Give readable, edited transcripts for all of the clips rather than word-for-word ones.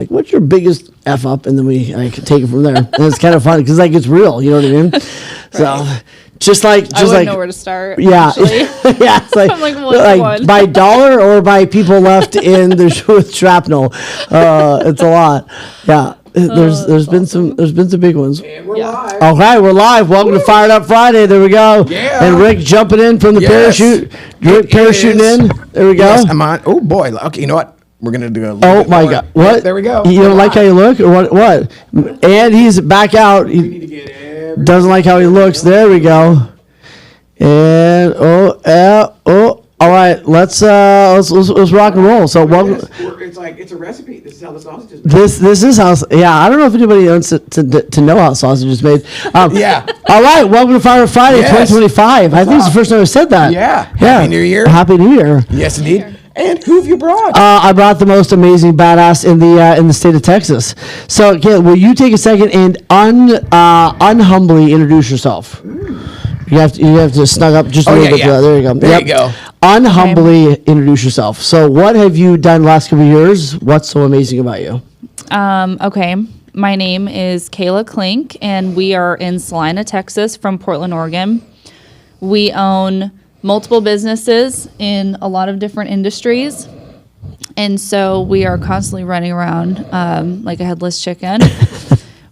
like, what's your biggest F up? And then we take it from there. And it's kind of fun because like it's real, you know what I mean? So just like I wouldn't know where to start. Yeah. Yeah. It's like, I'm like by dollar or by people left in the with shrapnel. It's a lot. Yeah. There's been some big ones. And we're live. All right, we're live. Welcome to Fired Up Friday. There we go. Yeah. And Rick jumping in from the parachute. Rick parachuting in. There we go. Yes, I'm on. Oh boy. Okay, you know what? We're gonna do a little Oh bit my more. God! What? Yeah, there we go. You don't like how you look, or what? And he's back out. We need to get every- Doesn't like how he looks. There we go. And all right. Let's rock and roll. So welcome. It's like it's a recipe. This is how the sausage is made. This is how. Yeah, I don't know if anybody wants to know how sausage is made. Yeah. All right. Welcome to Fire Friday, Yes. 2025. I think it's the first time I said that. Yeah. Yeah. Happy New Year. Happy New Year. Yes, indeed. And who have you brought? I brought the most amazing badass in the state of Texas. So, Kayla, will you take a second and unhumbly introduce yourself? You have to snug up just a little bit. Yeah. There you go. There you go. Unhumbly introduce yourself. So, what have you done the last couple of years? What's so amazing about you? Okay. My name is Kayla Klink, and we are in Celina, Texas, from Portland, Oregon. We own multiple businesses in a lot of different industries. And so we are constantly running around like a headless chicken.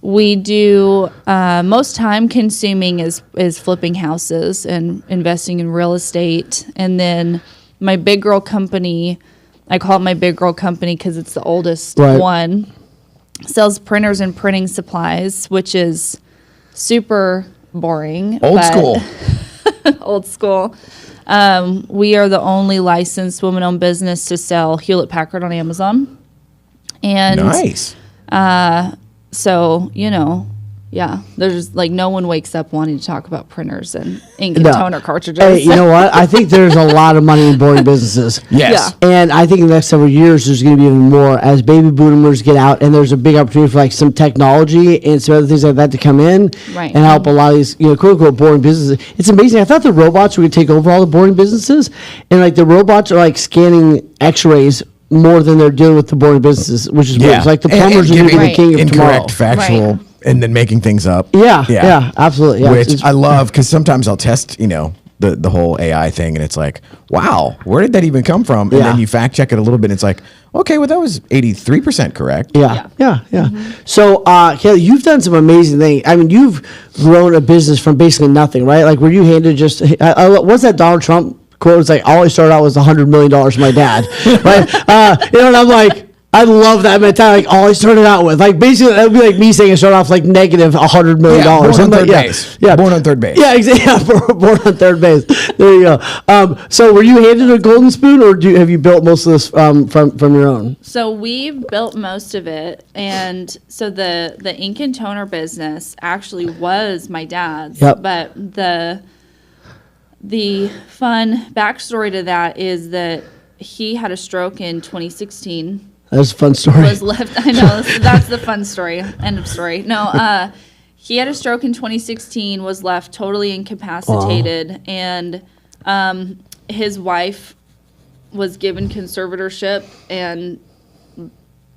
We do most time consuming is flipping houses and investing in real estate. And then my big girl company, I call it my big girl company because it's the oldest one, sells printers and printing supplies, which is super boring. Old school. Old school. We are the only licensed woman-owned business to sell Hewlett-Packard on Amazon. And Nice. so, there's like no one wakes up wanting to talk about printers and ink and toner cartridges. Hey, you know what? I think there's a lot of money in boring businesses. Yes. Yeah. And I think in the next several years, there's going to be even more as baby boomers get out, and there's a big opportunity for like some technology and some other things like that to come in Right. and help a lot of these, quote unquote, boring businesses. It's amazing. I thought the robots were going to take over all the boring businesses, and like the robots are like scanning X-rays more than they're dealing with the boring businesses, which is weird. It's like the plumbers are going to be the king of tomorrow. Incorrect factual Right. and then making things up. Yeah, absolutely. Yeah, Which I love because sometimes I'll test, the whole AI thing, and it's like, wow, where did that even come from? And Yeah. then you fact check it a little bit, and it's like, okay, well, that was 83% correct. Yeah. So, Kayla, you've done some amazing things. I mean, you've grown a business from basically nothing, right? Like, were you handed just, what's that Donald Trump quote? It's like, all I started out was $100 million from my dad, right? And I'm like, I love that mentality. Like, all I started out with, like, basically, that would be like me saying I started off like negative $100 million. Born on I'm third like, base. Yeah. Born on third base. Yeah, exactly. Born on third base. There you go. So, were you handed a golden spoon, or have you built most of this from your own? So we built most of it, and so the ink and toner business actually was my dad's. Yep. But the fun backstory to that is that he had a stroke in 2016. That's a fun story. Was left. I know that's the fun story. End of story. No, he had a stroke in 2016. Was left totally incapacitated, and his wife was given conservatorship and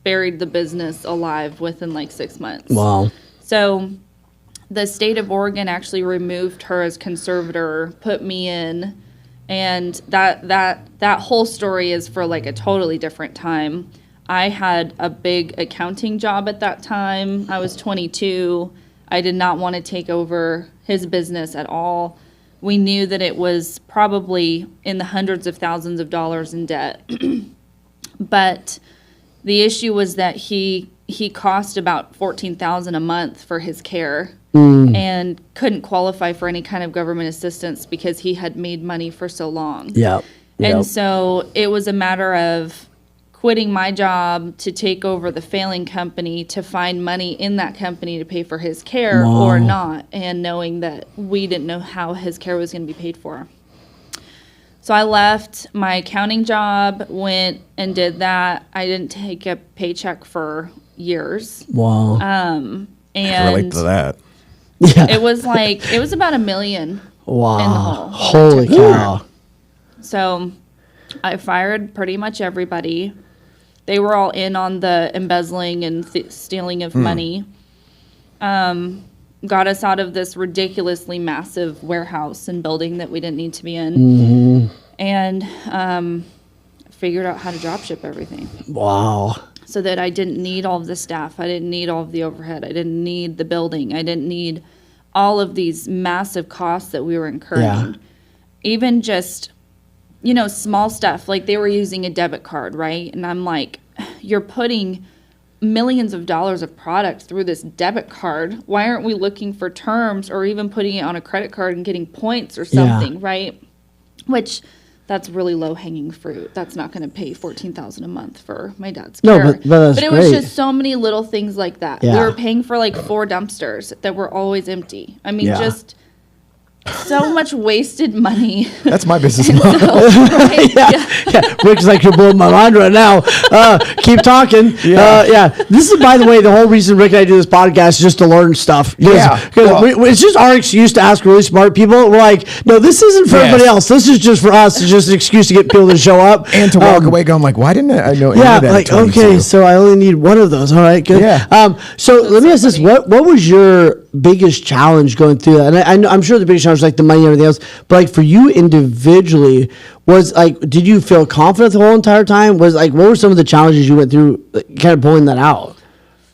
buried the business alive within like 6 months. Wow. So the state of Oregon actually removed her as conservator, put me in, and that whole story is for like a totally different time. I had a big accounting job at that time. I was 22. I did not want to take over his business at all. We knew that it was probably in the hundreds of thousands of dollars in debt. But the issue was that he cost about $14,000 a month for his care and couldn't qualify for any kind of government assistance because he had made money for so long. Yeah. And so it was a matter of quitting my job to take over the failing company to find money in that company to pay for his care or not, and knowing that we didn't know how his care was going to be paid for. So I left my accounting job, went and did that. I didn't take a paycheck for years. Wow. And Relate to that. Yeah. it was about $1 million Wow. in the hole. Holy cow. So I fired pretty much everybody. They were all in on the embezzling and stealing of money. Got us out of this ridiculously massive warehouse and building that we didn't need to be in. And figured out how to drop ship everything. Wow. So that I didn't need all of the staff. I didn't need all of the overhead. I didn't need the building. I didn't need all of these massive costs that we were incurring. Yeah. Even just, small stuff. Like they were using a debit card, right? And I'm like, you're putting millions of dollars of product through this debit card. Why aren't we looking for terms or even putting it on a credit card and getting points or something, right? Which... that's really low-hanging fruit. That's not going to pay $14,000 a month for my dad's care. No, but it was just so many little things like that. Yeah. We were paying for like 4 dumpsters that were always empty. I mean, just so much wasted money. That's my business model. Rick's like, you're blowing my mind right now. Keep talking. This is, by the way, the whole reason Rick and I do this podcast is just to learn stuff. Because it's just our excuse to ask really smart people. We're like, no, this isn't for everybody else. This is just for us. It's just an excuse to get people to show up. And to walk away going like, why didn't I know any of that? Like, okay, so I only need one of those. All right, good. Yeah. So let me ask this. What was your biggest challenge going through that? And I'm sure the biggest challenge is like the money and everything else, but like for you individually, was like, did you feel confident the whole entire time? Was like, what were some of the challenges you went through, like, kind of pulling that out?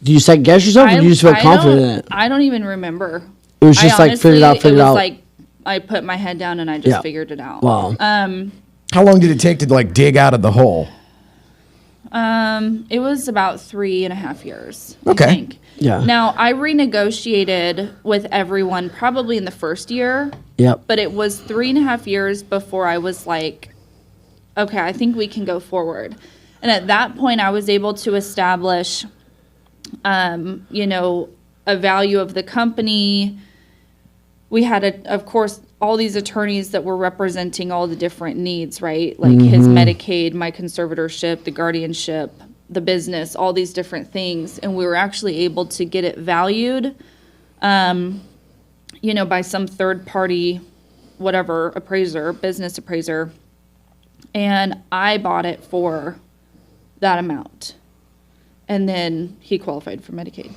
Do you second guess yourself, or do you just feel confident in it? I don't even remember. It was just like figured it out. It was like I put my head down and I just figured it out. Wow. How long did it take to like dig out of the hole? It was about 3.5 years. Okay. I think. Yeah. Now I renegotiated with everyone probably in the first year. Yep. But it was 3.5 years before I was like, okay, I think we can go forward. And at that point, I was able to establish, a value of the company. We had, of course, all these attorneys that were representing all the different needs, right? Like his Medicaid, my conservatorship, the guardianship, the business, all these different things. And we were actually able to get it valued, by some third party, whatever, appraiser, business appraiser. And I bought it for that amount. And then he qualified for Medicaid.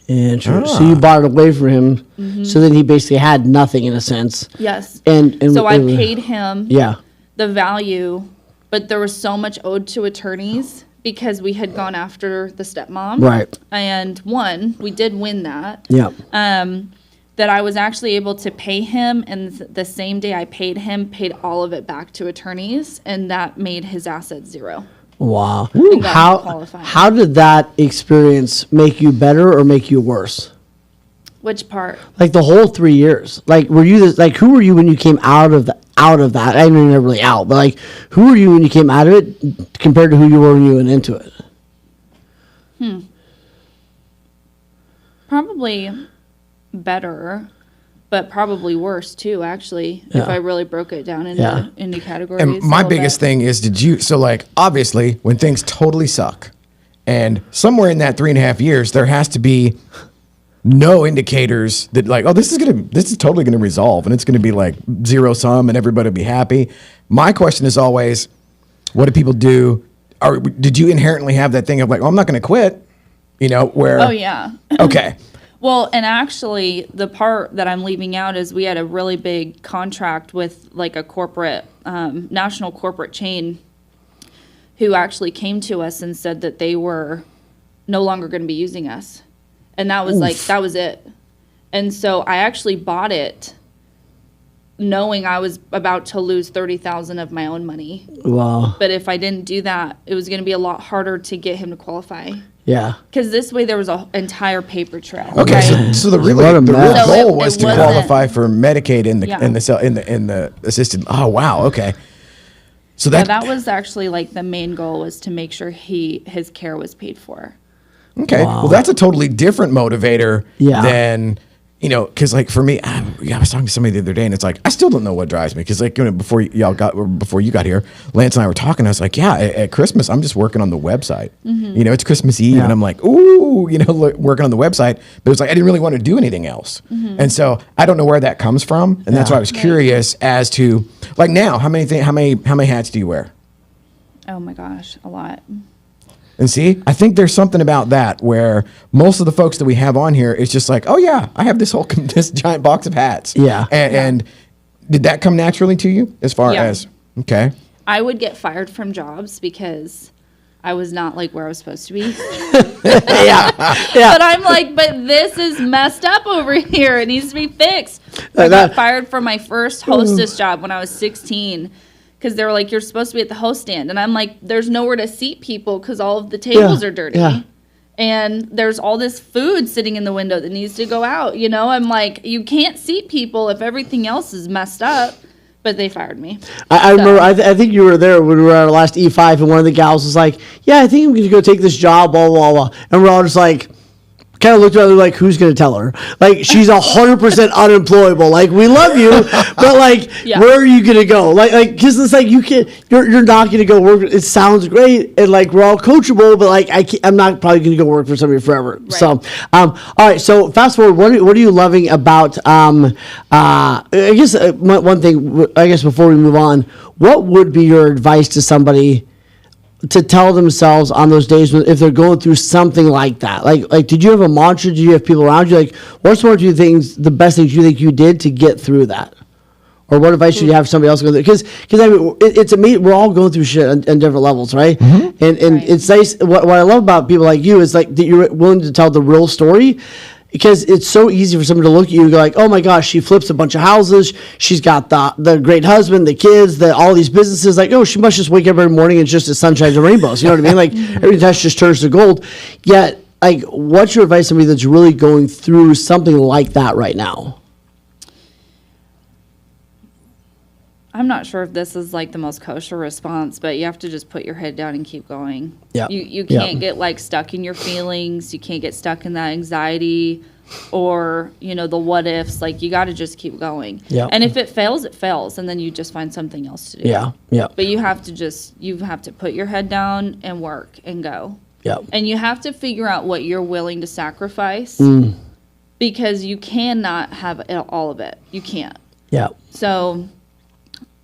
Interesting. So you bought it away from him. So then he basically had nothing in a sense. Yes. And so I paid him the value, but there was so much owed to attorneys because we had gone after the stepmom. Right. And we did win that. Yeah. That I was actually able to pay him, and the same day I paid him, paid all of it back to attorneys, and that made his assets zero. Wow. And got him qualified. How did that experience make you better or make you worse? Which part? Like the whole 3 years. Like, were you who were you when you came out of that? I know you're never really out, but like, who were you when you came out of it compared to who you were when you went into it? Probably better, but probably worse too, actually, if I really broke it down into categories. And my biggest thing is, obviously, when things totally suck, and somewhere in that 3.5 years, there has to be no indicators that like, oh, this is totally gonna resolve, and it's gonna be like zero sum, and everybody will be happy. My question is always, what do people do? Or did you inherently have that thing of like, oh, I'm not gonna quit? Where? Oh yeah. Okay. Well, and actually, the part that I'm leaving out is we had a really big contract with like a corporate, national corporate chain who actually came to us and said that they were no longer going to be using us. And that was that was it. And so I actually bought it knowing I was about to lose $30,000 of my own money. Wow. But if I didn't do that, it was going to be a lot harder to get him to qualify. Yeah. Because this way there was an entire paper trail. Okay, right? so the real goal was to qualify for Medicaid in the assisted. Oh wow, okay. So that was actually like the main goal, was to make sure his care was paid for. Okay, well that's a totally different motivator than because like for me, I was talking to somebody the other day, and it's like I still don't know what drives me, because like before you got here, Lance and I were talking. I was like, at Christmas I'm just working on the website. It's Christmas Eve, and I'm like, ooh, working on the website. But it's like I didn't really want to do anything else, and so I don't know where that comes from, and that's why I was curious as to like now how many hats do you wear? Oh my gosh, a lot. And see, I think there's something about that where most of the folks that we have on here is just like, oh yeah, I have this whole this giant box of hats. Yeah. And did that come naturally to you as far as, okay. I would get fired from jobs because I was not like where I was supposed to be. Yeah. But I'm like, but this is messed up over here. It needs to be fixed. I got fired from my first hostess job when I was 16 because they were like, you're supposed to be at the host stand. And I'm like, there's nowhere to seat people because all of the tables are dirty. Yeah. And there's all this food sitting in the window that needs to go out. You know, I'm like, you can't seat people if everything else is messed up. But they fired me. I remember, I think you were there when we were at our last E5, and one of the gals was like, yeah, I think I'm going to go take this job, blah, blah, blah. And we're all just like, kind of looked at her like, who's going to tell her? Like, she's 100% unemployable. Like, we love you, but like, where are you going to go? Like, because it's like, you can't, you're not going to go work. It sounds great, and like, we're all coachable, but like, I'm not probably going to go work for somebody forever. Right. So, all right. So fast forward, what are you loving about, I guess one thing, I guess before we move on, what would be your advice to somebody to tell themselves on those days if they're going through something like that? Like, did you have a mantra? Did you have people around you? Like, what's one or two things, the best things you think you did to get through that? Or what advice should you have somebody else go through? Because I mean, it's amazing. We're all going through shit on different levels, right? Mm-hmm. And it's nice. What I love about people like you is like that you're willing to tell the real story. Because it's so easy for someone to look at you and go like, oh my gosh, she flips a bunch of houses. She's got the great husband, the kids, all these businesses. Like, oh, she must just wake up every morning and it's just a sunshine and rainbows. You know what I mean? Like, everything just turns to gold. Yet, like, what's your advice to somebody that's really going through something like that right now? I'm not sure if this is like the most kosher response, but you have to just put your head down and keep going. Yeah. You can't get like stuck in your feelings. You can't get stuck in that anxiety or, you know, the what ifs. Like, you got to just keep going. Yeah. And if it fails, it fails. And then you just find something else to do. Yeah. Yeah. But you have to put your head down and work and go. Yeah. And you have to figure out what you're willing to sacrifice because you cannot have all of it. You can't. Yeah. So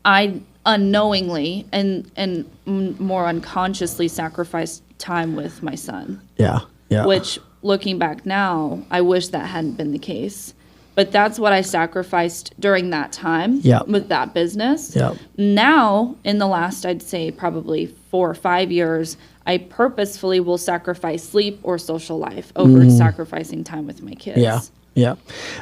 I unknowingly and more unconsciously sacrificed time with my son. Yeah, yeah. Which, looking back now, I wish that hadn't been the case. But that's what I sacrificed during that time with that business. Yeah. Now, in the last, I'd say probably 4 or 5 years, I purposefully will sacrifice sleep or social life over sacrificing time with my kids. Yeah. Yeah,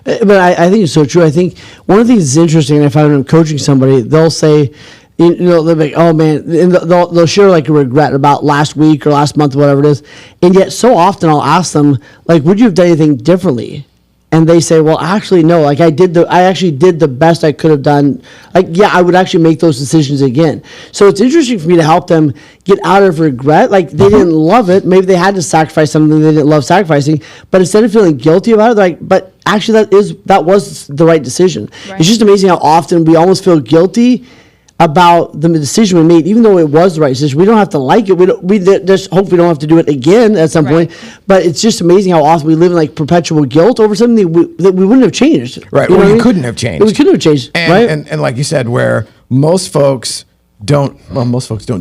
but I think it's so true. I think one of the things that's interesting, if I'm coaching somebody, they'll say, you know, they'll be like, oh man, and they'll share like a regret about last week or last month, whatever it is. And yet so often I'll ask them, like, would you have done anything differently? And they say, well, actually, no, like I actually did the best I could have done. Like, yeah, I would actually make those decisions again. So it's interesting for me to help them get out of regret. Like, they didn't love it. Maybe they had to sacrifice something they didn't love sacrificing. But instead of feeling guilty about it, they're like, but actually that was the right decision. Right. It's just amazing how often we almost feel guilty about the decision we made, even though it was the right decision. We don't have to like it. We just hope we don't have to do it again at some point. But it's just amazing how often we live in like perpetual guilt over something that we wouldn't have changed. Right. Or you couldn't have changed. We couldn't have changed. Right. And like you said, where most folks don't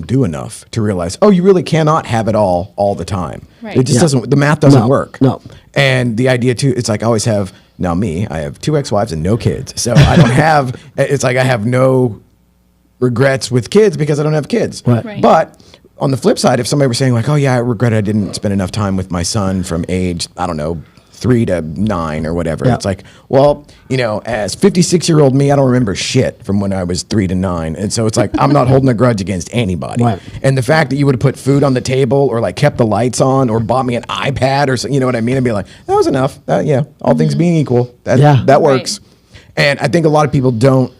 do enough to realize, oh, you really cannot have it all the time. Right. It just doesn't. The math doesn't work. No. And the idea too, it's like I always have. Now I have 2 ex-wives and no kids, so I don't have. It's like I have no regrets with kids because I don't have kids. Right. But on the flip side, if somebody were saying like, oh yeah, I regret I didn't spend enough time with my son from age, I don't know, 3 to 9 or whatever. Yeah. It's like, well, you know, as 56-year-old me, I don't remember shit from when I was 3 to 9. And so it's like, I'm not holding a grudge against anybody. Right. And the fact that you would have put food on the table or like kept the lights on or bought me an iPad or something, you know what I mean? I'd be like, that was enough. Yeah. All things being equal, that works. Right. And I think a lot of people don't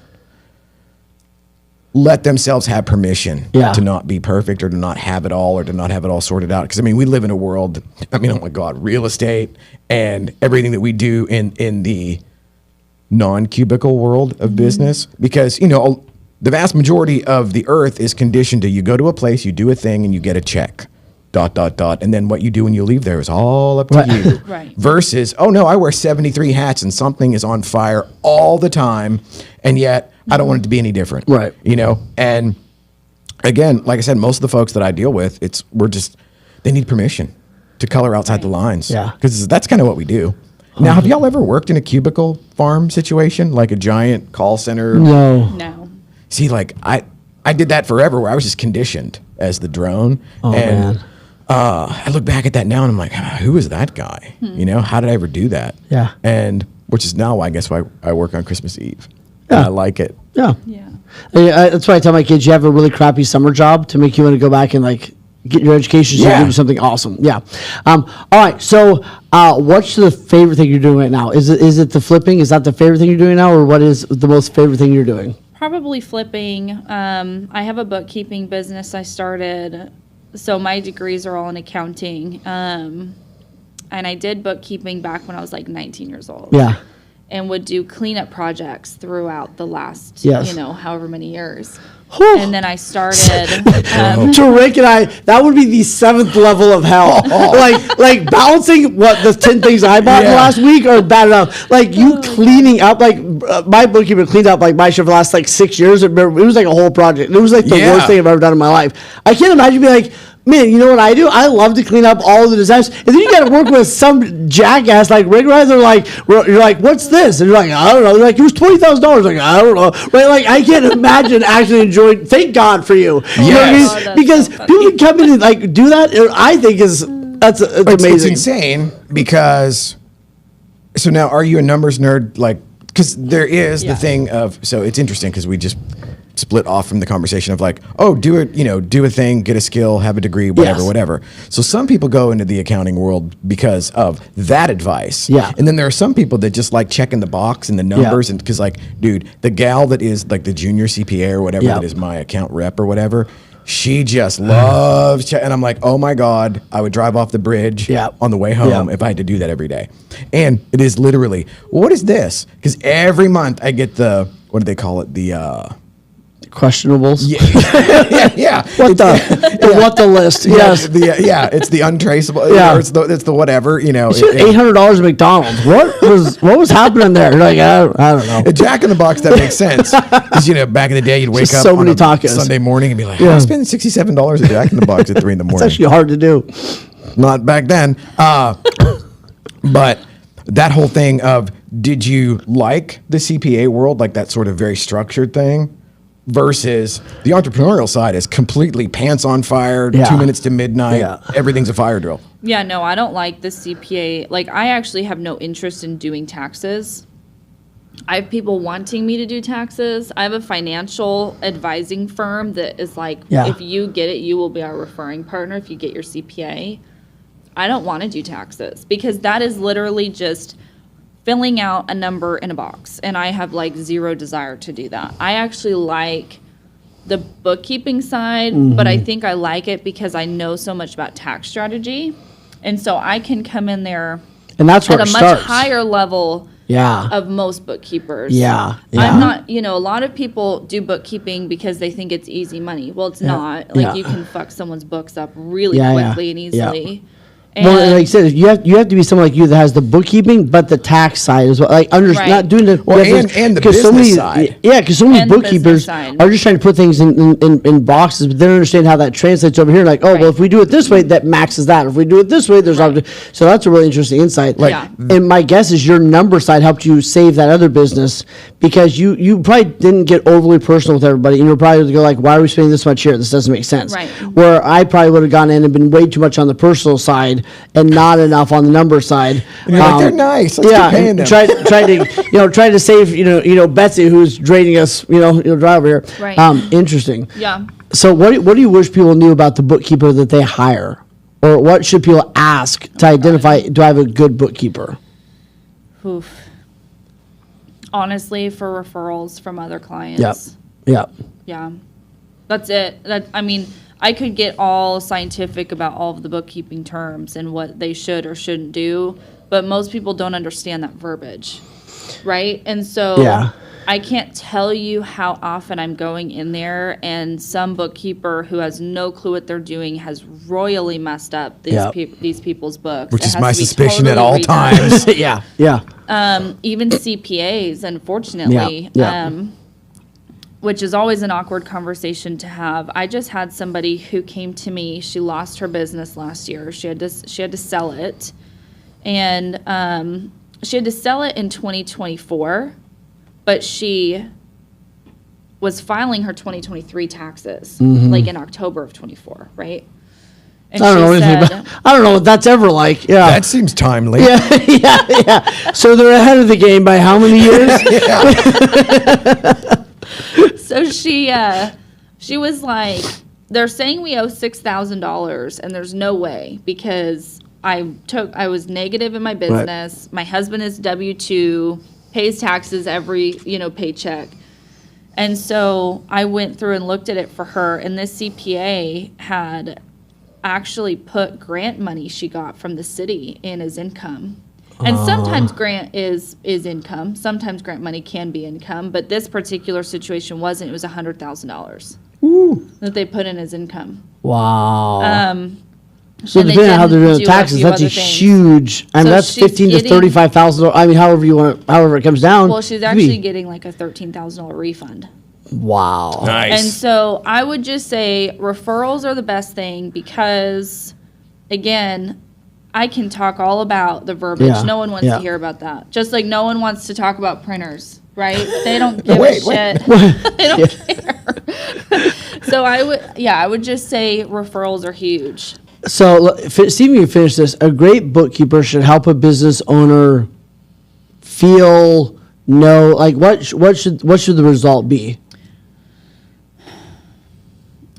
let themselves have permission to not be perfect or to not have it all or to not have it all sorted out. Because, I mean, we live in a world, I mean, oh my God, real estate and everything that we do in the non-cubicle world of business. Because, you know, the vast majority of the earth is conditioned to you go to a place, you do a thing, and you get a check. ... And then what you do when you leave there is all up to you. Right. Versus, oh no, I wear 73 hats and something is on fire all the time. And yet I don't want it to be any different. Right. You know? And again, like I said, most of the folks that I deal with, we're just they need permission to color outside the lines. Yeah. Because that's kind of what we do. Now, have y'all ever worked in a cubicle farm situation, like a giant call center? No. See, like I did that forever, where I was just conditioned as the drone. Man. I look back at that now and I'm like, who is that guy? You know, how did I ever do that? Yeah. And which is now, I guess, why I work on Christmas Eve. Yeah. And I like it. Yeah. Yeah. That's why I tell my kids, you have a really crappy summer job to make you want to go back and like get your education so you can do something awesome. Yeah. All right. So what's the favorite thing you're doing right now? Is it the flipping? Is that the favorite thing you're doing now, or what is the most favorite thing you're doing? Probably flipping. I have a bookkeeping business I started, so my degrees are all in accounting. And I did bookkeeping back when I was like 19 years old. Yeah. And would do cleanup projects throughout the last, however many years. Whew. And then I started. To Rick and I, that would be the 7th level of hell. like balancing what the 10 things I bought in the last week are bad enough. Like you cleaning up, like my bookkeeper cleaned up like my shit for the last like 6 years. It was like a whole project. It was like the worst thing I've ever done in my life. I can't imagine being like, man, you know what I do? I love to clean up all the designs. And then you got to work with some jackass like Rick Ryan. They're like, you're like, what's this? And you're like, I don't know. They're like, it was $20,000. Like, I don't know. Right? Like, I can't imagine actually enjoying. Thank God for you. You know what I mean? Because so people can come in and like do that. I think it's amazing. It's insane because. So now, are you a numbers nerd? Like, because there is the thing of. So it's interesting because we just split off from the conversation of like, oh, do a thing, get a skill, have a degree, whatever. So some people go into the accounting world because of that advice. Yeah. And then there are some people that just like checking the box and the numbers and because like, dude, the gal that is like the junior CPA or whatever that is my account rep or whatever, she just loves and I'm like, oh my God, I would drive off the bridge on the way home if I had to do that every day. And it is literally, what is this? Because every month I get what do they call it? The questionables. Yeah. What the list? Yes. It's the untraceable. Yeah. Or it's the whatever. You know. $800 at McDonald's. What was happening there? You're like, I don't know. A Jack in the Box, that makes sense. Because back in the day you'd wake up so on many a tacos. Sunday morning and be like, I'm spending $67 at Jack in the Box at 3 in the morning. It's actually hard to do. Not back then. But that whole thing of, did you like the CPA world, like that sort of very structured thing? Versus the entrepreneurial side is completely pants on fire, 2 minutes to midnight, everything's a fire drill. Yeah, no, I don't like the CPA. Like, I actually have no interest in doing taxes. I have people wanting me to do taxes. I have a financial advising firm that is like, if you get it, you will be our referring partner if you get your CPA. I don't want to do taxes because that is literally just filling out a number in a box, and I have like zero desire to do that. I actually like the bookkeeping side, but I think I like it because I know so much about tax strategy, and so I can come in there and that's where at a much higher level of most bookkeepers. I'm not, a lot of people do bookkeeping because they think it's easy money. Well, it's not. Like you can fuck someone's books up really quickly and easily. Well, like I said, you have to be someone like you that has the bookkeeping, but the tax side as well. Like, not doing the and the business side. Yeah, because so many bookkeepers are just trying to put things in boxes, but they don't understand how that translates over here. Like, well, if we do it this way, that maxes that. If we do it this way, there's so that's a really interesting insight. And my guess is your number side helped you save that other business because you probably didn't get overly personal with everybody, and you're probably to go like, why are we spending this much here? This doesn't make sense. Right. Where I probably would have gone in and been way too much on the personal side and not enough on the number side. And you're like, they're nice. Let's keep paying them. Try to save Betsy, who's draining us. Drive over here. Right. Interesting. Yeah. So what do you wish people knew about the bookkeeper that they hire, or what should people ask to identify? Do I have a good bookkeeper? Oof. Honestly, for referrals from other clients. Yeah. That's it. I could get all scientific about all of the bookkeeping terms and what they should or shouldn't do, but most people don't understand that verbiage, right? And so I can't tell you how often I'm going in there and some bookkeeper who has no clue what they're doing has royally messed up these people's books. Which is my suspicion at all times. Yeah. Even CPAs, unfortunately. which is always an awkward conversation to have. I just had somebody who came to me. She lost her business last year. She had to sell it, and she had to sell it in 2024, but she was filing her 2023 taxes like in October of 24, right? And I don't know anything about. I don't know what that's ever like. Yeah, That seems timely. yeah. So they're ahead of the game by how many years? So she was like, they're saying we owe $6,000, and there's no way, because I was negative in my business. Right. My husband is W-2, pays taxes every paycheck. And so I went through and looked at it for her, and this CPA had actually put grant money she got from the city in as income. And sometimes grant is income. Sometimes grant money can be income, but this particular situation wasn't. It was $100,000 that they put in as income. Wow. So depending on how they're doing taxes, that's a huge. I mean, that's $15,000 to $35,000. I mean, however it comes down. Well, she's actually getting like a $13,000 refund. Wow. Nice. And so I would just say referrals are the best thing, because, again, I can talk all about the verbiage. Yeah. No one wants to hear about that. Just like no one wants to talk about printers, right? They don't give a shit. They don't care. So I would just say referrals are huge. So, see if you can finish this. A great bookkeeper should help a business owner know, like, what should the result be?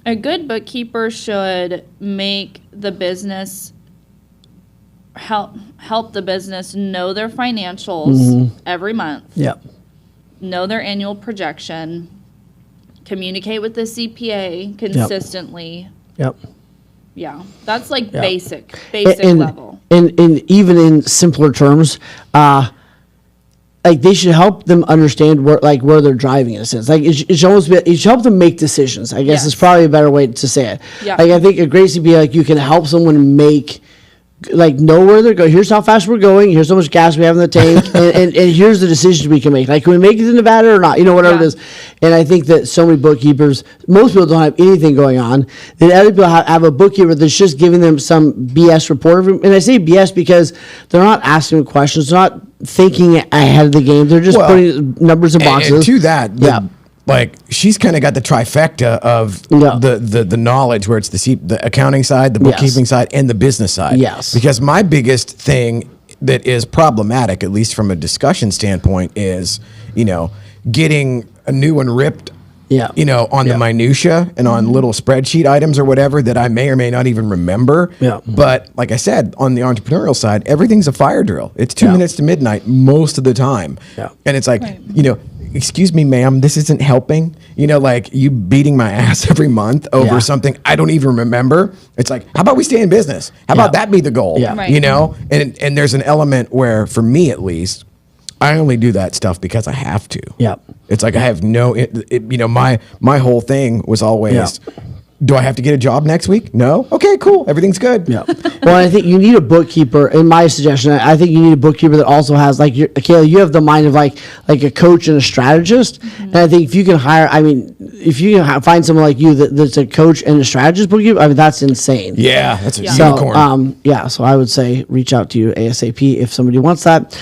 A good bookkeeper should make the business help the business know their financials every month. Yep. Know their annual projection. Communicate with the CPA consistently. Yep. Yeah, that's like basic and, level. And even in simpler terms, like they should help them understand where they're driving in a sense. Like it should help them make decisions. I guess is probably a better way to say it. Yeah. Like I think a great CPA, like you can help someone know where they're going. Here's how fast we're going. Here's how much gas we have in the tank, and here's the decisions we can make. Like, can we make it to Nevada or not? Whatever it is. And I think that so many bookkeepers, most people don't have anything going on. Then other people have a bookkeeper that's just giving them some BS report. And I say BS because they're not asking them questions. They're not thinking ahead of the game. They're just putting numbers in boxes. And to that, like she's kind of got the trifecta of the knowledge, where it's the accounting side, the bookkeeping side, and the business side. Yes. Because my biggest thing that is problematic, at least from a discussion standpoint, is getting a new and ripped. On the minutia and on little spreadsheet items or whatever that I may or may not even remember. Yeah. But like I said, on the entrepreneurial side, everything's a fire drill. It's 2 minutes to midnight most of the time. Yeah. And it's like, excuse me, ma'am, this isn't helping. Like you beating my ass every month over something I don't even remember. It's like, how about we stay in business? How about that be the goal? Yeah. Right. And there's an element where, for me at least, I only do that stuff because I have to. Yeah. It's like I have my whole thing was always, do I have to get a job next week? No. Okay, cool. Everything's good. Yeah. Well, I think you need a bookkeeper. In my suggestion, I think you need a bookkeeper that also has Kayla, you have the mind of like a coach and a strategist. And I think if you can find someone like you that's a coach and a strategist bookkeeper, I mean that's insane. Yeah, that's a unicorn. So, so I would say reach out to you ASAP if somebody wants that.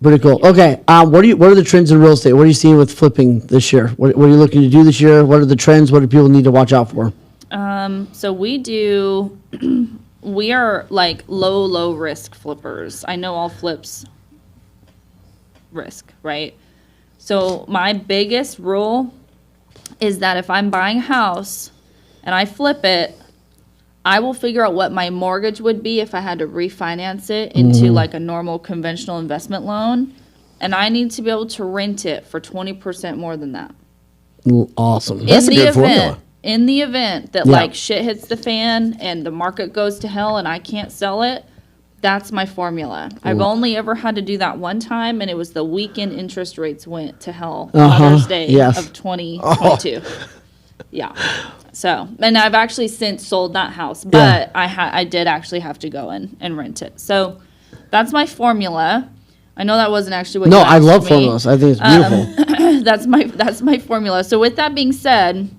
Pretty cool. Okay. What are the trends in real estate? What are you seeing with flipping this year? What are you looking to do this year? What are the trends? What do people need to watch out for? So we are like low risk flippers. I know all flips risk, right? So my biggest rule is that if I'm buying a house and I flip it, I will figure out what my mortgage would be if I had to refinance it into like a normal conventional investment loan. And I need to be able to rent it for 20% more than that. Awesome. That's a good formula. In the event that like shit hits the fan and the market goes to hell and I can't sell it, that's my formula. I've only ever had to do that one time, and it was the weekend interest rates went to hell Mother's Day of 2022. Yeah. So, and I've actually since sold that house, but I did actually have to go in and rent it. So that's my formula. I know that wasn't actually what No, you I asked love me. formulas. I think it's beautiful. That's my formula. So with that being said,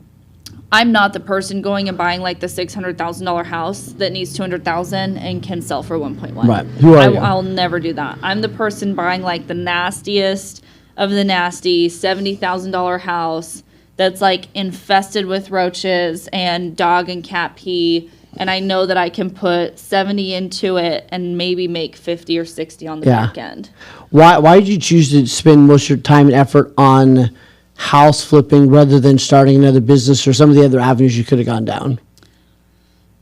I'm not the person going and buying like the $600,000 house that needs $200,000 and can sell for 1.1. Right. Who are you? I'll never do that. I'm the person buying like the nastiest of the nasty $70,000 house that's like infested with roaches and dog and cat pee, and I know that I can put 70 into it and maybe make 50 or 60 on the back end. Why did you choose to spend most of your time and effort on house flipping rather than starting another business or some of the other avenues you could have gone down?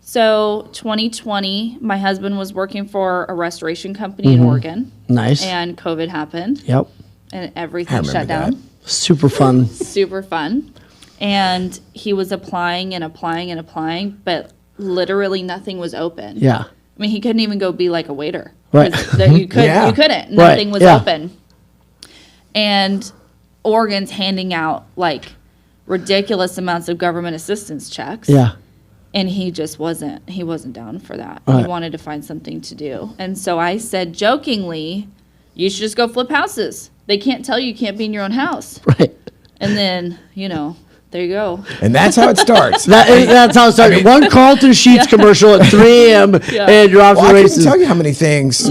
So 2020, my husband was working for a restoration company in Oregon. Nice. And COVID happened. Yep. And everything shut down. that. Super fun. Super fun. And he was applying and applying and applying, but literally nothing was open. Yeah. I mean, he couldn't even go be like a waiter. Right. You couldn't. Nothing was Yeah. open. And Oregon's handing out like ridiculous amounts of government assistance checks. Yeah. And he wasn't down for that. Right. He wanted to find something to do. And so I said jokingly, you should just go flip houses. They can't tell you can't be in your own house. Right. And then, there you go. And that's how it starts. That's how it started. One Carlton Sheets commercial at 3 a.m. and you're off Well, the I couldn't races. tell you how many things,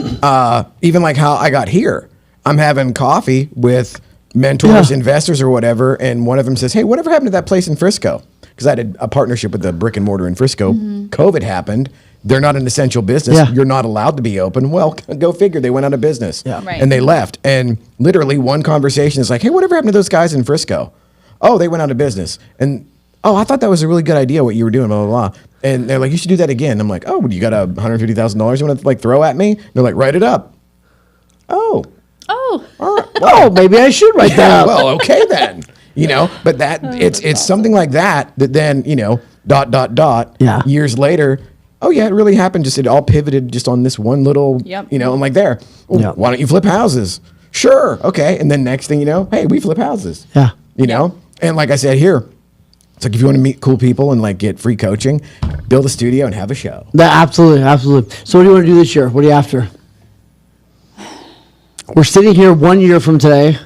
even like how I got here. I'm having coffee with mentors, investors, or whatever, and one of them says, "Hey, whatever happened to that place in Frisco?" Because I had a partnership with the brick and mortar in Frisco. COVID happened. They're not an essential business. Yeah. You're not allowed to be open. Well, go figure. They went out of business. Yeah. Right. And they left. And literally one conversation is like, "Hey, whatever happened to those guys in Frisco?" "Oh, they went out of business." And, "Oh, I thought that was a really good idea what you were doing, blah, blah, blah." And they're like, "You should do that again." I'm like, "Oh, you got $150,000 you want to like throw at me?" And they're like, "Write it up." "Oh, Oh, all right. Oh, maybe I should write that Yeah, up. well, okay then." But it's something like that then, Yeah. years later, "Oh yeah, it really happened. Just it all pivoted just on this one little, Yep. I'm like, there. "Well, Yep. why don't you flip houses?" "Sure, okay." And then next thing you know, hey, we flip houses. Yeah. And like I said here, it's like if you want to meet cool people and like get free coaching, build a studio and have a show. Absolutely. So what do you want to do this year? What are you after? We're sitting here 1 year from today.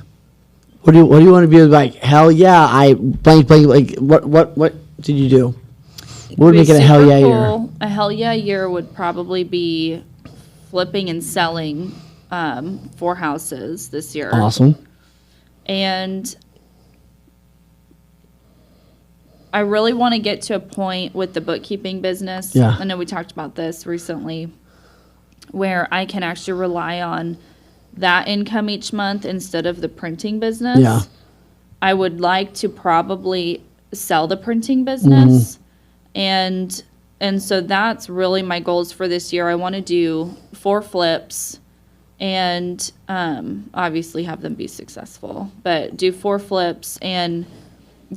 What do you want to be like? Hell yeah! I blank. Like what did you do? What would make it a hell yeah year? A hell yeah year would probably be flipping and selling 4 houses this year. Awesome. And I really want to get to a point with the bookkeeping business. Yeah. I know we talked about this recently, where I can actually rely on that income each month instead of the printing business. Yeah. I would like to probably sell the printing business. And so that's really my goals for this year. I want to do 4 flips and obviously have them be successful, but do 4 flips and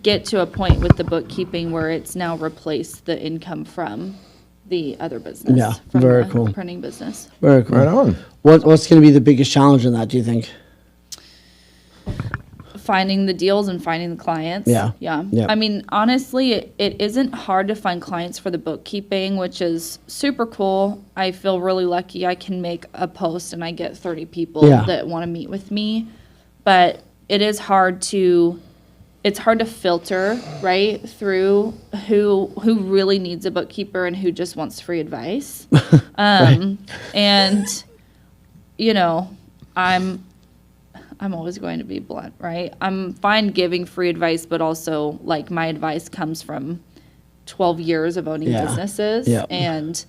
get to a point with the bookkeeping where it's now replaced the income from the other business. Yeah, from very the cool. printing business. Very cool. Right on. What's going to be the biggest challenge in that? Do you think? Finding the deals and finding the clients. Yeah. Yeah. Yeah. I mean, honestly, it isn't hard to find clients for the bookkeeping, which is super cool. I feel really lucky. I can make a post and I get 30 people Yeah. that want to meet with me. But it is hard to filter, right, through who really needs a bookkeeper and who just wants free advice. And I'm always going to be blunt, right? I'm fine giving free advice, but also like my advice comes from 12 years of owning Yeah. businesses Yeah. and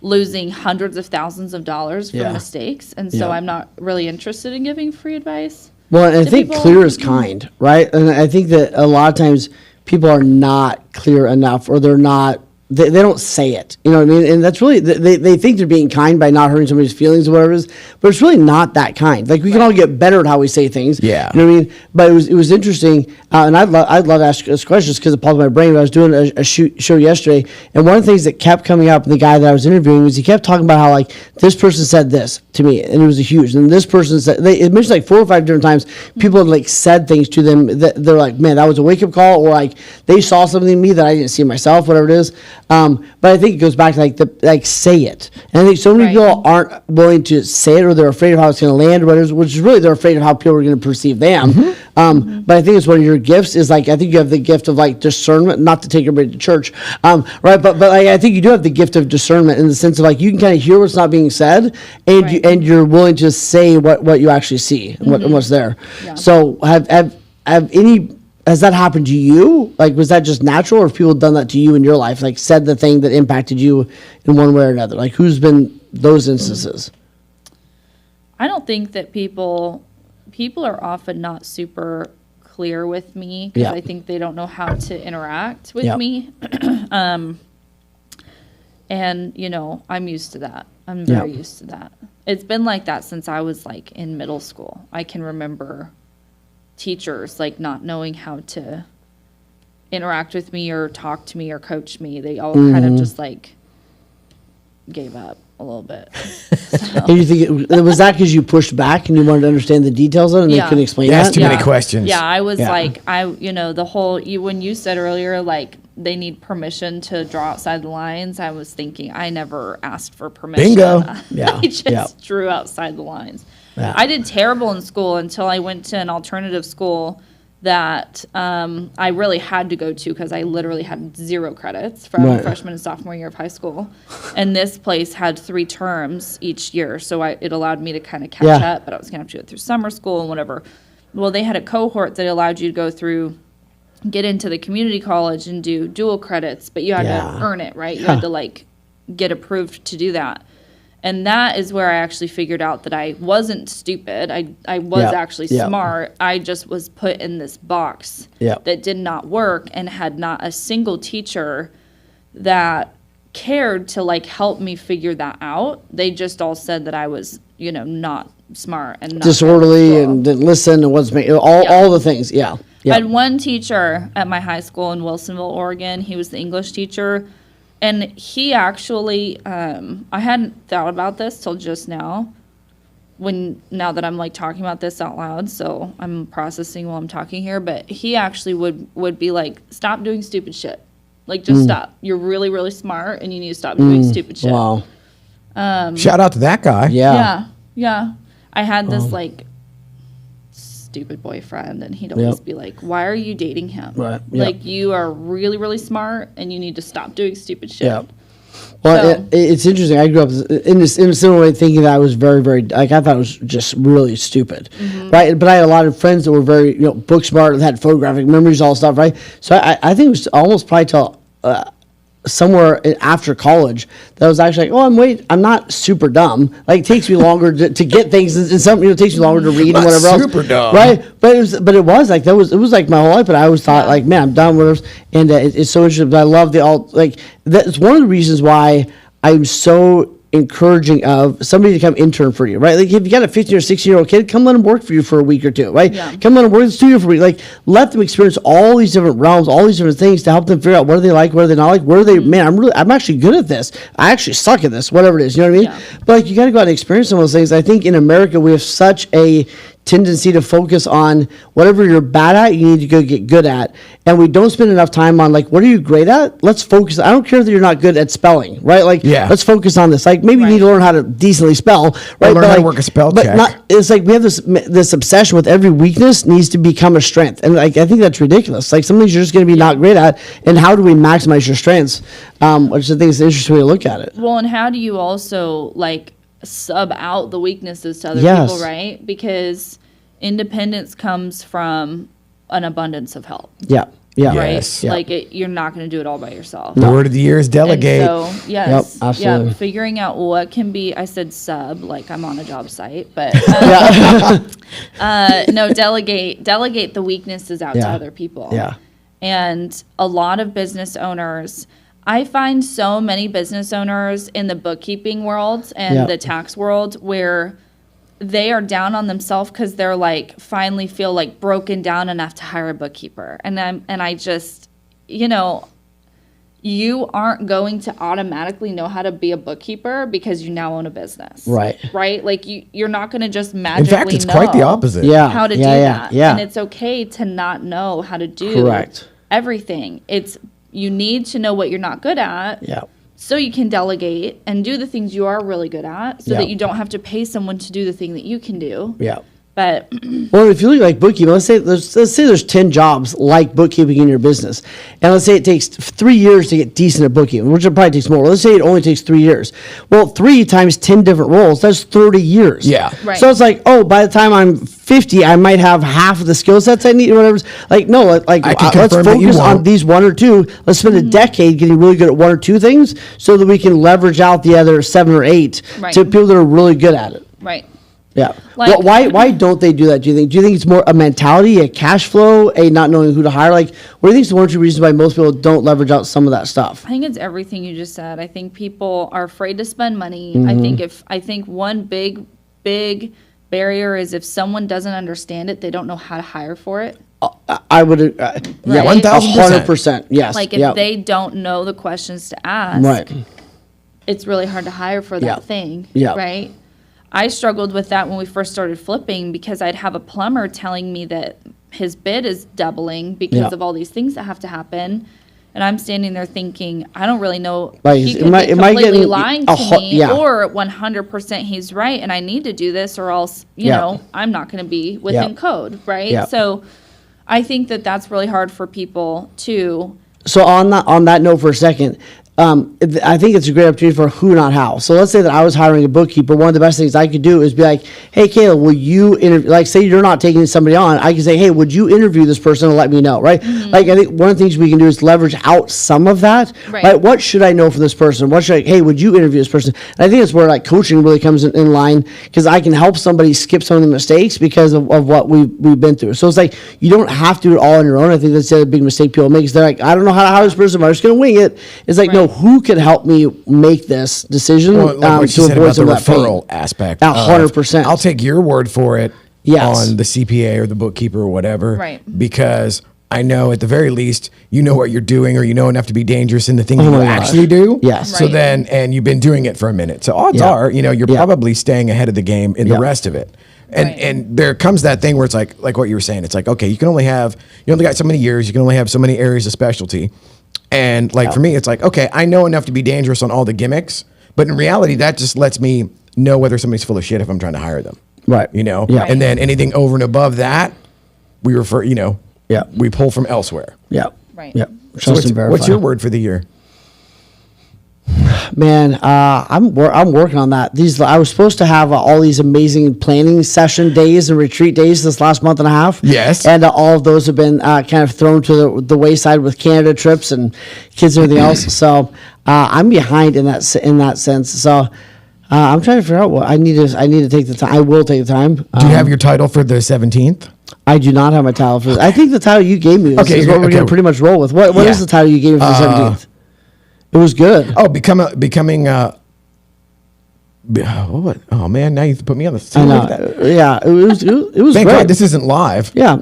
losing hundreds of thousands of dollars from Yeah. mistakes. And so Yeah. I'm not really interested in giving free advice. Well, and I to think people. clear is kind, right? And I think that a lot of times people are not clear enough, or they're not. They don't say it. You know what I mean? And that's really, they think they're being kind by not hurting somebody's feelings or whatever it is, but it's really not that kind. Like, we can all get better at how we say things. Yeah. You know what I mean? But it was interesting, and I'd love to ask us questions because it popped in my brain. I was doing a show yesterday, and one of the things that kept coming up in the guy that I was interviewing was he kept talking about how, like, this person said this to me, and it was a huge, and this person said, it mentioned like 4 or 5 different times, people had like said things to them that they're like, man, that was a wake-up call, or like they saw something in me that I didn't see myself, whatever it is. But I think it goes back to like say it. And I think so many people aren't willing to say it, or they're afraid of how it's going to land, which is really they're afraid of how people are going to perceive them. But I think it's one of your gifts is like, I think you have the gift of like discernment, not to take everybody to church, right? But like, I think you do have the gift of discernment in the sense of like, you can kind of hear what's not being said, and you're willing to say what you actually see and what's there. Yeah. So has that happened to you? Like, was that just natural, or have people done that to you in your life? Like, said the thing that impacted you in one way or another? Like, who's been those instances? I don't think that people are often not super clear with me because I think they don't know how to interact with me. And, you know, I'm used to that. I'm very used to that. It's been like that since I was like in middle school. I can remember teachers like not knowing how to interact with me or talk to me or coach me. They all kind of just like gave up a little bit. So. And you think was that because you pushed back and you wanted to understand the details of it and they couldn't explain that? That's too many questions. Yeah, I was like, the whole, when you said earlier, like, they need permission to draw outside the lines, I was thinking, I never asked for permission. Bingo. I just drew outside the lines. Yeah. I did terrible in school until I went to an alternative school that I really had to go to because I literally had 0 credits from freshman and sophomore year of high school. And this place had 3 terms each year, so it allowed me to kind of catch up, but I was going to have to go through summer school and whatever. Well, they had a cohort that allowed you to go through, get into the community college and do dual credits, but you had to earn it, right? You had to, like, get approved to do that. And that is where I actually figured out that I wasn't stupid. I was actually smart. I just was put in this box that did not work and had not a single teacher that cared to like help me figure that out. They just all said that I was, not smart and not disorderly and didn't listen and wasn't all the things. Yeah. I had one teacher at my high school in Wilsonville, Oregon. He was the English teacher. And he actually, I hadn't thought about this till just now, now that I'm like talking about this out loud, so I'm processing while I'm talking here, but he actually would be like, stop doing stupid shit. Like, just stop. You're really, really smart, and you need to stop doing stupid shit. Wow. Shout out to that guy. Yeah. I had this, like, stupid boyfriend, and he'd always be like, why are you dating him? Right. Like, you are really, really smart, and you need to stop doing stupid shit. Yeah. Well, it's interesting. I grew up in a similar way, thinking that I was very, very, like, I thought it was just really stupid, right? But I had a lot of friends that were very, book smart, that had photographic memories, all stuff, right? So I think it was almost probably till somewhere after college that I was actually like, I'm not super dumb. Like, it takes me longer to get things, and some, it takes me longer to read and whatever else. Super dumb, right? But it was like it was like my whole life. But I always thought like, man, I'm done with this, and it's so interesting. But I love that's one of the reasons why I'm so encouraging of somebody to come intern for you, right? Like, if you got a 15 or 16-year-old kid, come let them work for you for a week or two, right? Yeah. Come let them work in the studio for a week. Like, let them experience all these different realms, all these different things to help them figure out what do they like, what do they not like, where are they, man, I'm actually good at this. I actually suck at this, whatever it is, you know what I mean? Yeah. But like, you got to go out and experience some of those things. I think in America, we have such a tendency to focus on whatever you're bad at, you need to go get good at. And we don't spend enough time on, like, what are you great at? Let's focus. I don't care that you're not good at spelling, right? Like, let's focus on this. Like, maybe you need to learn how to decently spell, right? Learn how to work a spell check. It's like we have this obsession with every weakness needs to become a strength. And like, I think that's ridiculous. Like, some things you're just going to be not great at. And how do we maximize your strengths? Which I think is an interesting way to look at it. Well, and how do you also, like, sub out the weaknesses to other people, right? Because independence comes from an abundance of help. Yeah. Right? Yes. Like, you're not going to do it all by yourself. The word of the year is delegate. And so, yes. Yep, absolutely. Yeah, figuring out what can be, I said sub, like I'm on a job site, but no, delegate the weaknesses out to other people. Yeah. And a lot of business owners, I find so many business owners in the bookkeeping world and the tax world where they are down on themselves because they're like finally feel like broken down enough to hire a bookkeeper. And I just, you aren't going to automatically know how to be a bookkeeper because you now own a business. Right? Like, you're not going to just magically know. In fact, it's quite the opposite. How to do that. And it's okay to not know how to do everything. you need to know what you're not good at. Yeah. So you can delegate and do the things you are really good at so that you don't have to pay someone to do the thing that you can do. Yeah. But well, if you look like bookkeeping, let's say there's 10 jobs like bookkeeping in your business, and let's say it takes 3 years to get decent at bookkeeping, which it probably takes more. Let's say it only takes 3 years. Well, 3 times 10 different roles, that's 30 years. Yeah. Right. So it's like, oh, by the time I'm 50, I might have half of the skill sets I need or whatever. Like, no, like let's focus on these 1 or 2. Let's spend a decade getting really good at 1 or 2 things so that we can leverage out the other 7 or 8 to people that are really good at it. right. Yeah. Like- Why don't they do that, do you think? Do you think it's more a mentality, a cash flow, a not knowing who to hire? Like, what do you think is the 1 or 2 reasons why most people don't leverage out some of that stuff? I think it's everything you just said. I think people are afraid to spend money. I think one big barrier is if someone doesn't understand it, they don't know how to hire for it. I would, Right. 1,000%. Yes. Like if they don't know the questions to ask, Right. it's really hard to hire for that thing. Yeah. Right. I struggled with that when we first started flipping because I'd have a plumber telling me that his bid is doubling because of all these things that have to happen. And I'm standing there thinking, I don't really know. Like, he could am I be completely getting lying a to me, yeah. or 100% he's right, and I need to do this, or else, you know, I'm not going to be within code, right? Yeah. So I think that that's really hard for people to. So on that note for a second, I think it's a great opportunity for who, not how. So let's say that I was hiring a bookkeeper. One of the best things I could do is be like, hey, Kayla, will you interview, like say you're not taking somebody on, I can say, hey, would you interview this person and let me know, right? Like I think one of the things we can do is leverage out some of that, right? What should I know for this person? Hey, would you interview this person? And I think it's where like coaching really comes in line because I can help somebody skip some of the mistakes because of what we've been through. So it's like, you don't have to do it all on your own. I think that's the other big mistake people make is they're like, I don't know how to hire this person, but I'm just going to wing it. It's like, no, who could help me make this decision Well, like what to you said avoid about some the of that pain? referral aspect. 100%. I'll take your word for it on the CPA or the bookkeeper or whatever. Right. Because I know at the very least, you know what you're doing or you know enough to be dangerous in the thing you actually do. Yes. So Right. then, and you've been doing it for a minute. So odds are, you know, you're probably staying ahead of the game in the rest of it. And Right. and there comes that thing where it's like what you were saying. It's like, okay, you only got so many years. You can only have so many areas of specialty. And like for me, it's like, okay, I know enough to be dangerous on all the gimmicks, but in reality, that just lets me know whether somebody's full of shit if I'm trying to hire them. Right. You know? Yeah. And then anything over and above that, we refer, we pull from elsewhere. Yeah. Right. Yeah. So Trust and verify. what's your word for the year? Man, I'm working on that. I was supposed to have all these amazing planning session days and retreat days this last month and a half. Yes. And all of those have been kind of thrown to the wayside with Canada trips and kids and everything else. So I'm behind in that sense. So I'm trying to figure out what I need to take the time. I will take the time. Do you have your title for the 17th? I do not have my title for this. I think the title you gave me is what we're going to pretty much roll with. What is the title you gave me for the 17th? It was good. Oh, becoming. Oh man! Now you put me on the. I know. Yeah, it was Thank great. God this isn't live. Yeah.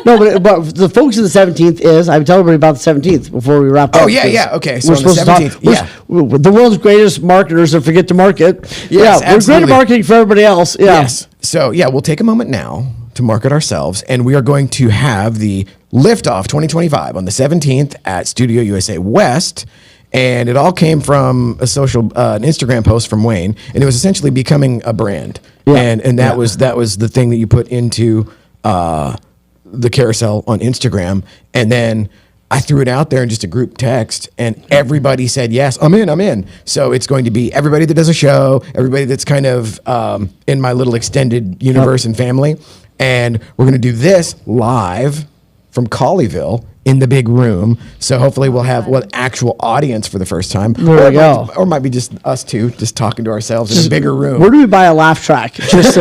No, but the focus of the 17th is I tell everybody about the 17th before we wrap up. Oh yeah. Okay, so We're on the supposed to talk. 17th, We're the world's greatest marketers that forget to market. Yes, we're great absolutely. at marketing for everybody else. Yeah. Yes. So yeah, we'll take a moment now to market ourselves, and we are going to have the Liftoff 2025 on the 17th at Studio USA West. And it all came from an Instagram post from Wayne, and it was essentially becoming a brand. Yeah. And that was the thing that you put into the carousel on Instagram, and then I threw it out there in just a group text, and everybody said yes, I'm in. So it's going to be everybody that does a show, everybody that's kind of in my little extended universe and family, and we're going to do this live from Colleyville in the big room. So hopefully we'll have actual audience for the first time. There we go. Or it might be just us two, just talking to ourselves in a bigger room. Where do we buy a laugh track? Just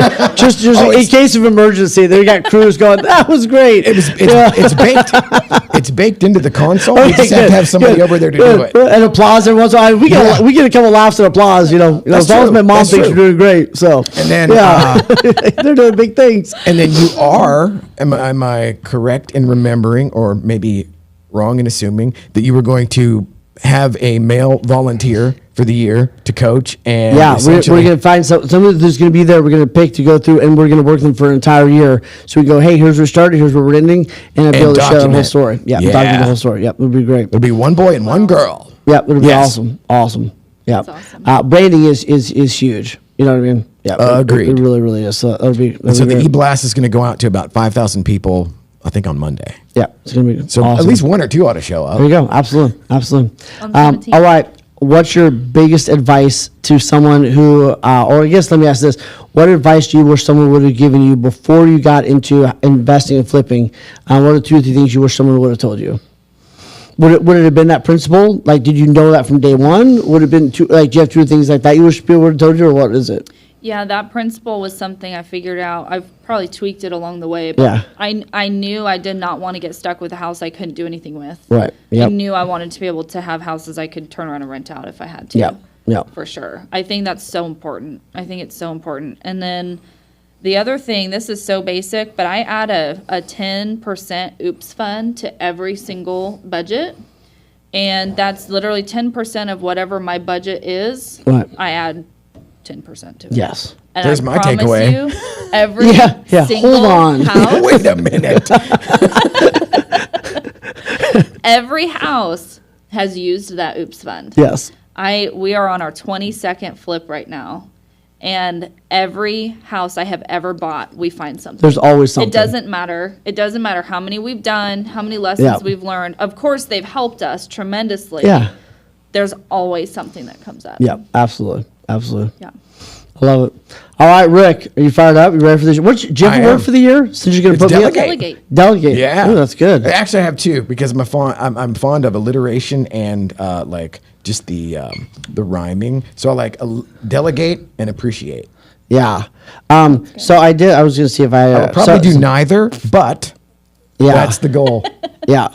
in case of emergency. They got crews going, that was great. It's baked. It's baked into the console. We just have to have somebody over there to do it. And applause every once in a while. We get a couple laughs and applause, as long as my mom thinks we're doing great. So and then they're doing big things. And then you are, am I correct in remembering, or maybe wrong in assuming, that you were going to have a male volunteer for the year to coach. And Yeah, we're going to find somebody who's going to be there. We're going to pick to go through, and we're going to work them for an entire year. So we go, hey, here's where we started, here's where we're ending, and I'll be able to share the whole story. Yeah, document the whole story. Yep, it would be great. It'll be one boy and one girl. Yeah, it would be awesome. Yeah, awesome. Branding is huge. You know what I mean? Yeah, agreed. It really, really is. So that'll be. So the e-blast is going to go out to about 5,000 people, I think, on Monday. Yeah, it's going to be so awesome. At least one or two ought to show up. There you go. Absolutely. All right. What's your biggest advice to someone who, or I guess let me ask this: what advice do you wish someone would have given you before you got into investing and flipping? What are 2 or 3 things you wish someone would have told you? Would it have been that principle? Like, did you know that from day one? Would it have been do you have 2 things like that you wish people would have told you, or what is it? Yeah, that principle was something I figured out. I've probably tweaked it along the way, but I knew I did not want to get stuck with a house I couldn't do anything with. Right. Yep. I knew I wanted to be able to have houses I could turn around and rent out if I had to. Yeah. For sure. I think that's so important. I think it's so important. And then the other thing, this is so basic, but I add a 10% oops fund to every single budget. And that's literally 10% of whatever my budget is. Right. I add 10% to it. Yes. And There's I my promise takeaway. You, every single hold on. house, Wait a minute. every house has used that oops fund. Yes. We are on our 22nd flip right now, and every house I have ever bought, we find something. There's always something. It doesn't matter. It doesn't matter how many we've done, how many lessons we've learned. Of course, they've helped us tremendously. Yeah. There's always something that comes up. Yeah, absolutely. Yeah. I love it. All right, Rick, are you fired up? You ready for this? Do you have a word for the year? Since you're going to put me up? Delegate. Yeah. Ooh, that's good. Actually, I have 2 because I'm fond of alliteration and just the rhyming. So I like delegate and appreciate. Yeah. So I was going to see if I I'll probably do neither, but that's the goal. Yeah.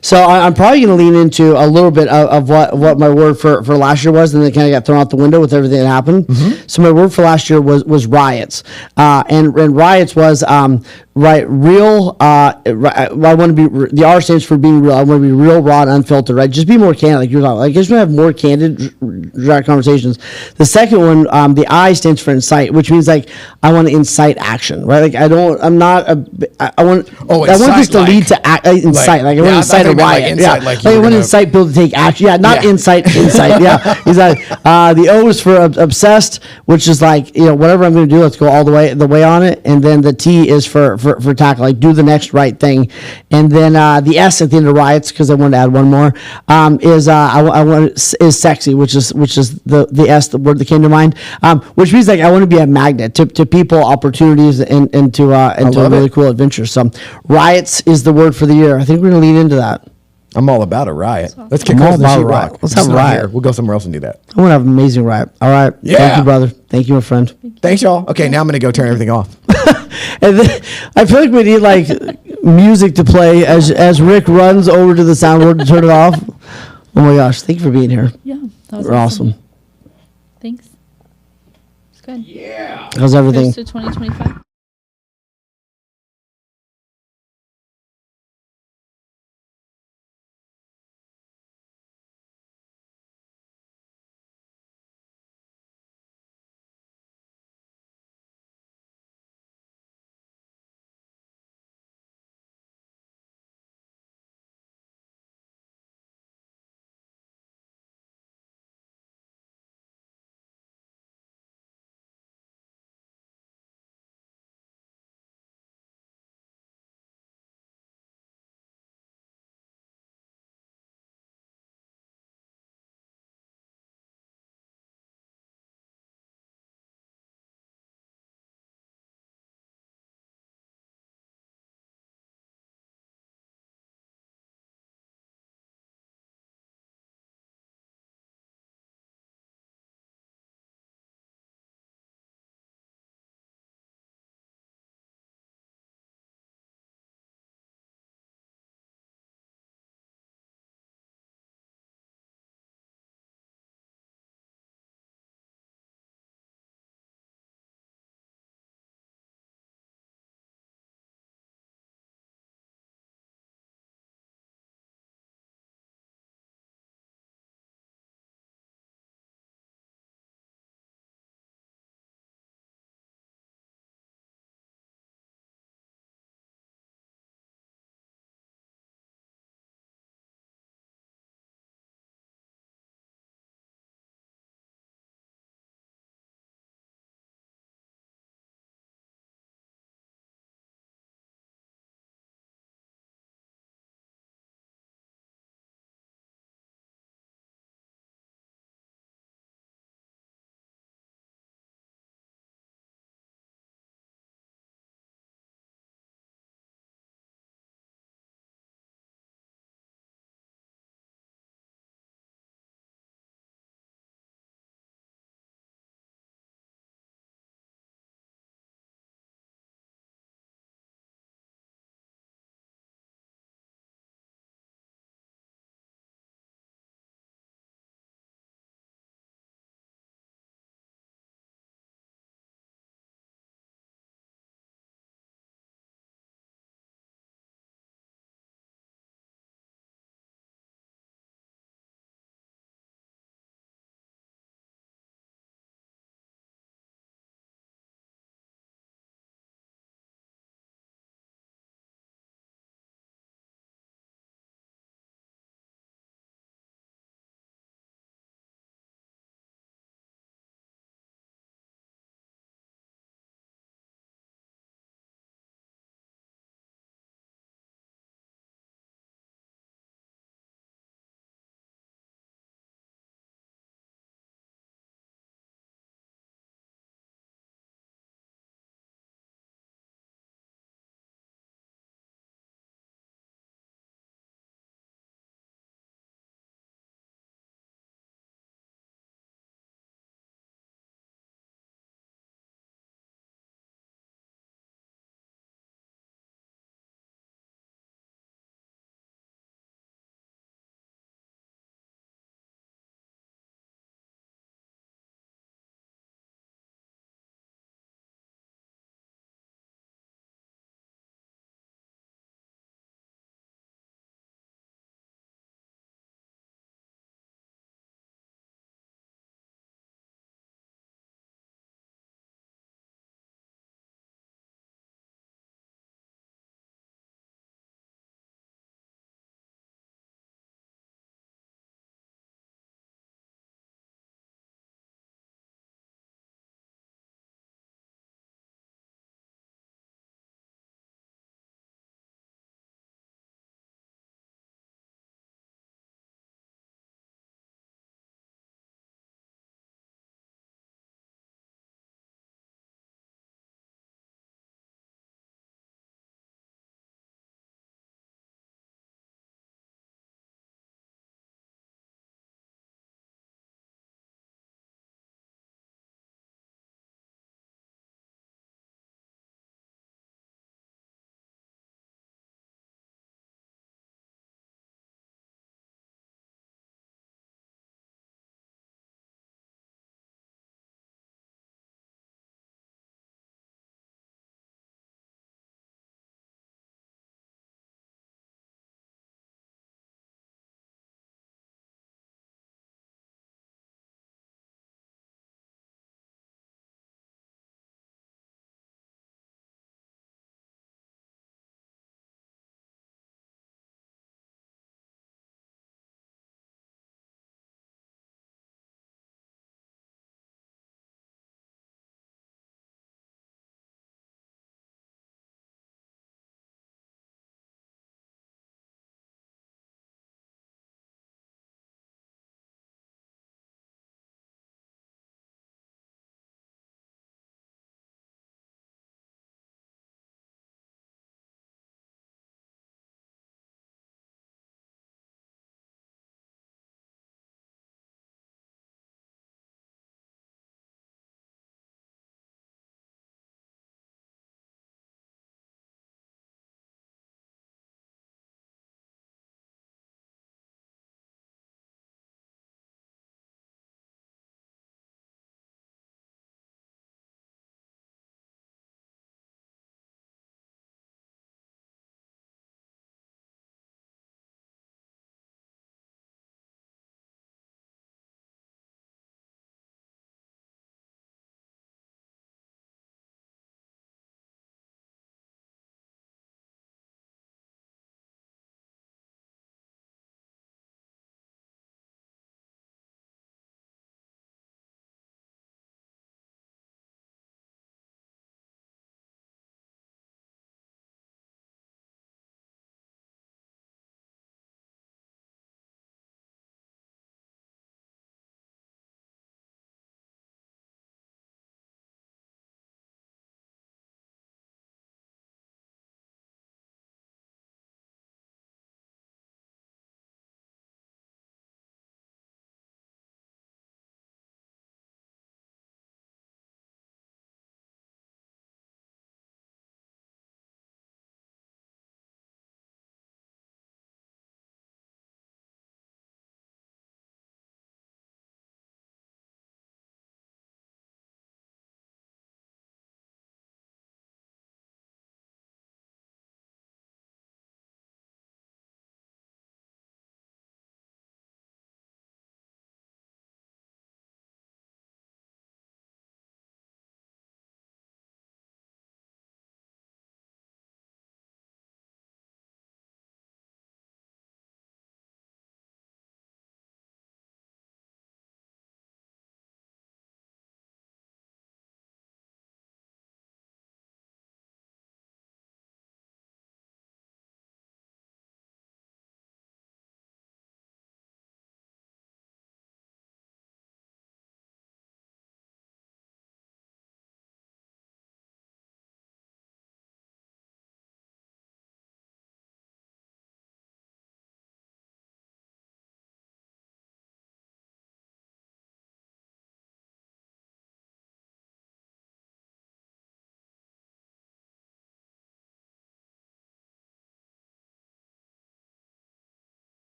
So I'm probably going to lean into a little bit of what my word for last year was, and then it kind of got thrown out the window with everything that happened. Mm-hmm. So my word for last year was riots. And riots was real. I want to be, the R stands for being real. I want to be real, raw, and unfiltered, right? Just be more candid, like you're talking. Like, I just want to have more candid, direct conversations. The second one, the I stands for incite, which means like I want to incite action, right? Like I want this to lead to incite. Like I want to incite a riot. I want to incite people to take action. Yeah, not insight. Yeah, exactly. The O is for obsessed, which is like, whatever I'm going to do, let's go all the way on it. And then the T is for tackle, like do the next right thing. And then the S at the end of riots, because I wanted to add one more, is sexy, which is the S, the word that came to mind, which means like I want to be a magnet to people, opportunities, and to a really cool adventure. So riots is the word for the year. I think we're going to lean into that. I'm all about a riot. Awesome. Let's kick off the sheetrock. Let's have a riot. Here. We'll go somewhere else and do that. I want to have an amazing riot. All right. Yeah. Thank you, brother. Thank you, my friend. Thanks, y'all. Okay, now I'm going to go turn everything off. And then, I feel like we need like music to play as Rick runs over to the soundboard to turn it off. Oh my gosh. Thank you for being here. Yeah. That was awesome. Thanks. It's good. Yeah. How's everything? Here's to 2025.